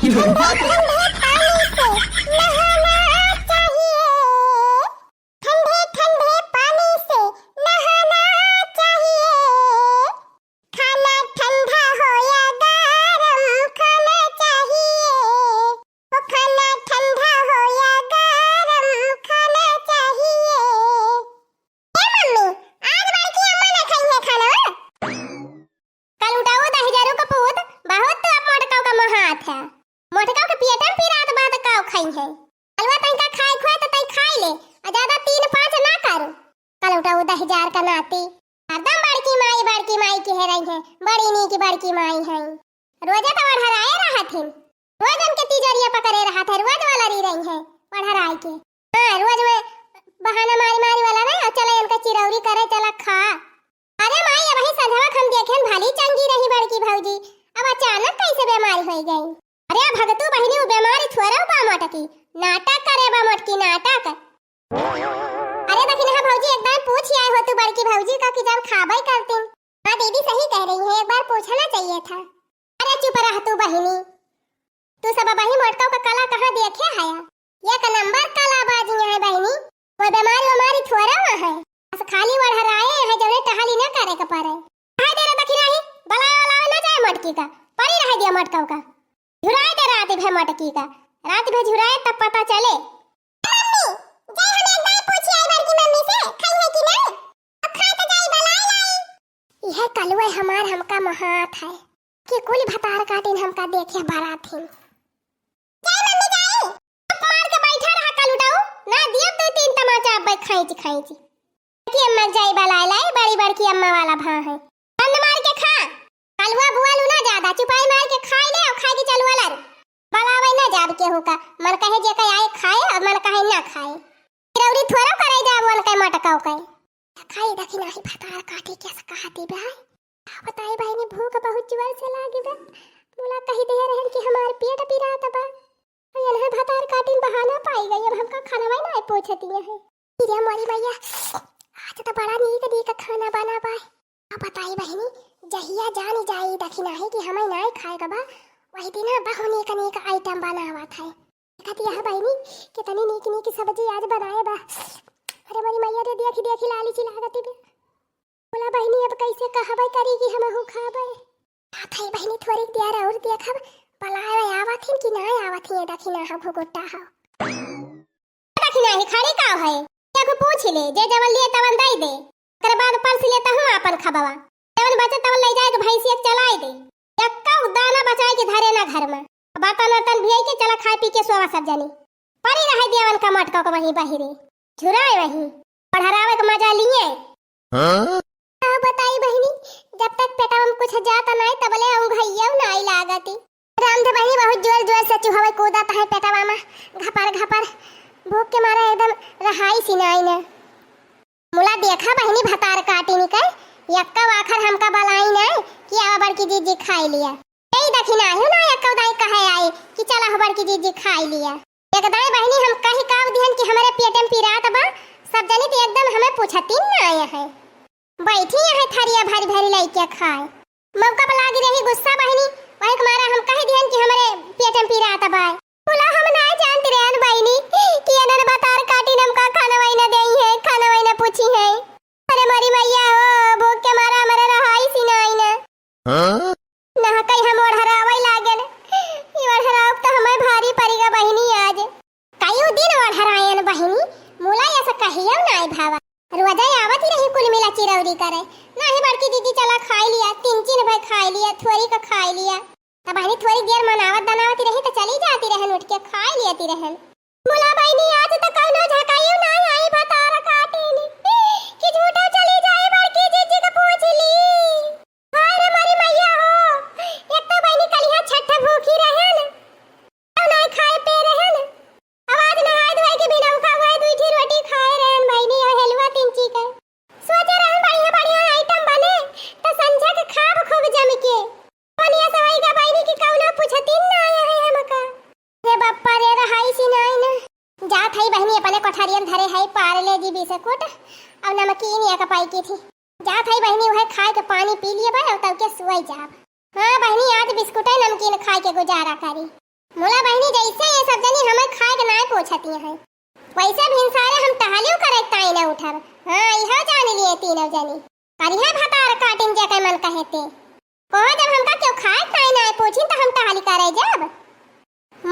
ठंडे पानी से नहाना चाहिए, ठंडे ठंडे पानी से नहाना चाहिए, खाना ठंडा हो या गरम खाना चाहिए, वो खाना ठंडा हो या गरम खाना चाहिए। ए मम्मी, आज बड़की अम्मा ने खाई है खाना। कल उठाओ 10,000 का पूत बहुत तो अब मोटकाओ का महात है, मोटकाओ के पियटन पी रात बाद काओ खाई है। अलवा तनका खाए खोए तो तई खाई ले और ज्यादा 3-5 ना करो। कल उठाओ 10,000 का नाती हरदम बड़की माई की है रही है, बड़ी नी की बड़की माई है। रोजे तो बढ़ाए रहा थे, रोज उनके तिजोरिया पकड़े रहा था, रोज वाला री रही है बढ़ाए के। हां रोज में बहाना मारी वाला ना चले इनका चिरौरी करे चला खा। अरे माई अब ही संधवा हम देखेन भाली चंगी रही बड़की भौजी, अब अचानक कैसे बीमारी हो गई। अरे भगतू बहिनी वो बीमारी थोड़ा बा मोटकी नाटक करे बा मोटकी नाटक। अरे दखिन हा भौजी एकदम पूछ आए हो तू बड़की भौजी का कि जब खाबै करती। हां दीदी सही कह रही है, एक बार पूछना चाहिए था। अरे चुप रह तू बहिनी, तू सब बहिनी मोटका का कला कहां देखे आया, एक नंबर कला बाजी है बहिनी। कोई बीमारी थोड़ा है, बस खाली बढ़ाए है जने टहली न करे के पड़े। हाय दे रे दखिन ही बला ना जाए मोटकी का परी रह दिया मोटका का झुराए दे रात भे मोटकी का, रात भे झुराए तब पता चले। मम्मी जय हम एक बार पूछी आई बड़की मम्मी से खाई है कि नहीं, अब खा तो जाई बलाई लाई। यह कलवे हमार हमका महात है कि कुल भतार काटिन हमका देखे बारात थी। जय मम्मी जाई चुप मार के बैठा रहा कल उठाओ ना दिया 2-3 तमाचा अब खाई कि अम्मा जाई बलाई लाई, बड़ी बड़की अम्मा वाला भा है। बंद मार के खा, हलवा बुआ लू ना ज्यादा चुपाई मार के खाई ले और खा के चल वाला बलावे ना जाब के होका मन कहे जे कहे आए खाए और मन कहे ना खाए। चिरौरी थोड़ा करे जाब मन कहे मटकाओ कहे खाई दखिन ही भतार काटी कैसे कहती बे। बताई बहनी भूख बहुत जोर से लागी बे, मुला कही दे रहन कि हमार पेट पिरात बा और यह भतार काटिन बहाना पाई गई। अब हमका खाना ना पूछती है रे मोरी भैया आज तो बड़ा नीक नीक खाना बना पाए। अब बताई बहनी जहिया जान जाई दखिन है कि हमें ना खाएगा बा वही दिन बहुनी कनी का आइटम बनावा था। कहती है बहनी कितनी नीक नीक सब्जी आज बनाए बा। अरे मेरी मैया रे देखी लाली ची लागती बे। बोला बहनी अब कैसे कहबै करी कि हम हो खाबै। हाथै बहनी थोड़ी देर और देखब पलाए आवथिन कि ना आवथिन दखिन हा भुगुट्टा हा दखिन ही खाने का है को पूछ ले जे जवन लिए तवन दई दे, कर बाद परस लेता हूं अपन खबवा जवन बचे तवन ले जाए के भैंसी एक चलाई दे, एक्का दाना बचाए के धरे ना घर में बातन तन भिई के चला खाए पी के सोवा सब जानी परी रह देवन का मटका को वहीं बहिरे झुराए वहीं पढ़ावे के मजा लिए। हां बताई बहनी जब तक पेटा में कुछ जाता नहीं तबले अंगैया नहीं लागती। राम दे बहनी बहुत जोर से चुहावे कूदाता है पेटावा में घपर भूख के मारे एकदम रहाई सिनाई ने। मुला देखा बहनी भतार काटी निकल यक्का वाखर हमका बलाई ना कि आवर की जीजी खाई लिया। यही दखिना है ना यक्का दाई कहे आई कि चला हबर की जीजी खाई लिया। एक दाई बहनी हम कहीं काव दिहन कि हमारे पेट में पीरात बा सब जनी तो एकदम हमें पूछती ना आया है बैठी है थरिया भरी लइके खाए। मौका पर लागी रही गुस्सा बहनी वही के मारा हम कह दिहन कि हमारे पेट में पीरात बा। बोला हम ना जानते रहन बहनी कि अनर बतार काटी नम का खाना वही ना देई है, खाना वही ना पूछी है। अरे मरी मैया ओ भूख के मारा हमारे रहाई सिनाई ना ना कहीं हम ओढ़रावई लागन ई ओढ़राव तो हमें भारी पड़ेगा बहनी आज कई दिन ओढ़रायन बहनी मुला ऐसा कहियो नाई भावा रोजा आवत ही रही कुल मिला चिरौरी करे ना ही बड़की दीदी चला खाई लिया 3 भाई खाई लिया थोड़ी का खाई लिया तब बहनी थोड़ी देर मनावत बनावती रही तो चली जाती रहन उठ के खाई लेती रहन। मुला बहनी आज तो कौनो झकाइयो ना आई भतार काटे ने कि झूठा चली जाए बड़की जीजी का पूछ ली। हाय रे मरी मैया हो एक तो बहनी कलिया छठ भूखी रहन तो ना खाए पे रहन आवाज ना हाथ धोए के बिना उखा हुए दूठी रोटी खाए रहन बहनी और हलवा 3 का सोचे रहन बढ़िया आइटम बने तो संझा के खाब खूब जम के पनिया सवाई का बहनी की कौनो पूछती ना आया है हमका। रे बाप्पा रे रहाई सिनाई ना जात है बहनी अपने कोठरियन धरे है पारले जी बिस्कुट और नमकीन या कपाई की थी जात है बहनी वह खाए के पानी पी लिए भाई और तब के सोई जाब। हां बहनी आज बिस्कुट है नमकीन खाए के गुजारा करी मोला बहनी जैसे ये सब जनी हमें खाए के नाय पोछती है वैसे भिनसारे हम टहलियो करे ताई न उठब। हां इहो जान लिए तीनों जनी करिया भतार काटिन जे के मन कहते को जब हमका क्यों खाए ताई नाय पोछी त हम टहली करे जब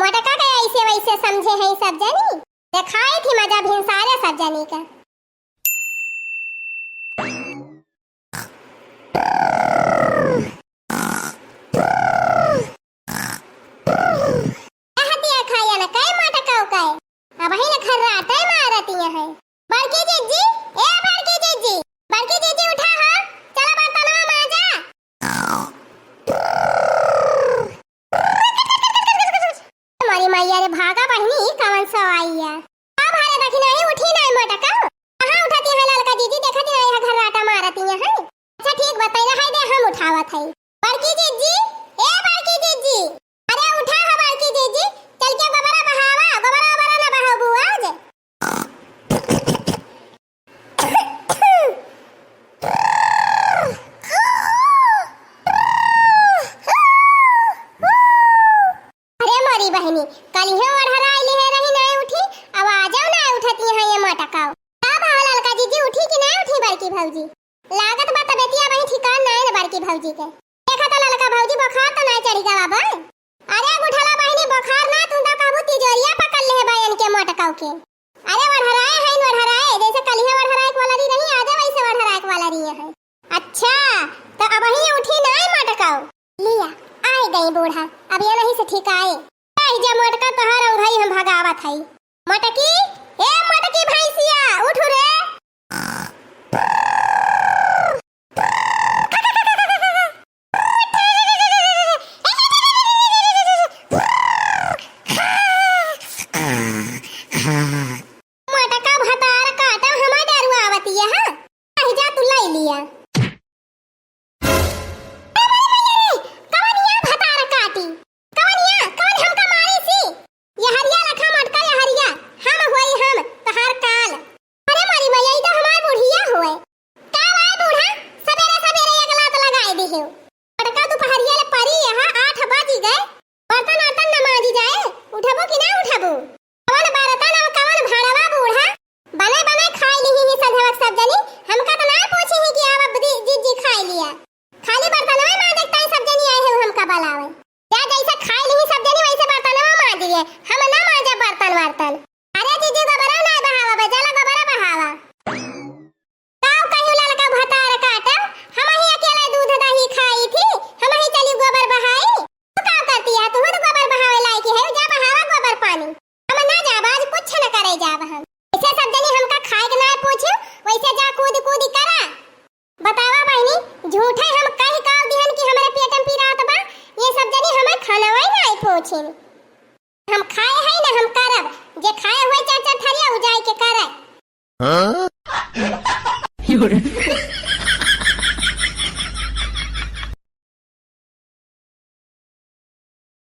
मोटका के ऐसे वैसे समझे हैं सब जनी देखाई थी मजा भिनसारे सब जनी का। भागा बहनी कवन सा आई है अब हारे देखी नहीं उठी नहीं मोटका कहां उठाती है ललका दीदी देखती नहीं है घर राटा मारती है। अच्छा ठीक बताई रहा है दे हम उठावत है बड़की जीजी ए बड़की जीजी अरे उठा है बड़की जीजी चल के गोबरा बहावा गोबरा ना बहाबू आज बहनी कल ही ओढ़राई ले रही नहीं उठी अब आ जाओ ना उठती है ये मोटकाओ अब ललका जीजी उठी कि नहीं उठी बड़की भौजी लागत बा तबेतिया वही ठिकान नहीं है बड़की भौजी के देखा तो ललका भौजी बुखार तो नहीं चढ़ी गवा बा अरे बुढ़ला बहनी बुखार ना तू तो काबू तिजोरिया पकड़ ले बहन के मोटकाओ के अरे ओढ़राए जैसे कल ही ओढ़राए वाला रही आ जा वैसे ओढ़राए वाला रही है। अच्छा तो अब ही उठी नहीं मोटकाओ लिया आए गई बूढ़ा अब ये नहीं से ठीक आए जे मोटका तहार अंगाई हम भगावत हई मोटकी ए मोटकी भैंसिया उठ रे मोटका भतार काटा हमार डरुआ आवती है हां कहीं जा तू लाई लिया हम ना मांजा बर्तन वर्तन अरे जीजी गोबरा ना बहावा बजाला गोबरा बहावा काव कहियो ललका भतार काटा हम ही अकेले दूध दही खाई थी हम ही चली गोबर बहाई तू का करती है तू तो गोबर बहावे लायक है जा बहावा गोबर पानी हम ना जा बाज कुछ न करे जाब हम ऐसे सब जनी हमका खाए के ना पूछो वैसे जा कूद करा बतावा बहनी झूठे हम कह काव दिहन कि हमरे पेटम पीरात बा ये सब जनी हमें खानवाई नहीं पूछिन हम खाए है ना हम करब जे खाए हुए चाचा ठरिया हो जाए के करे हां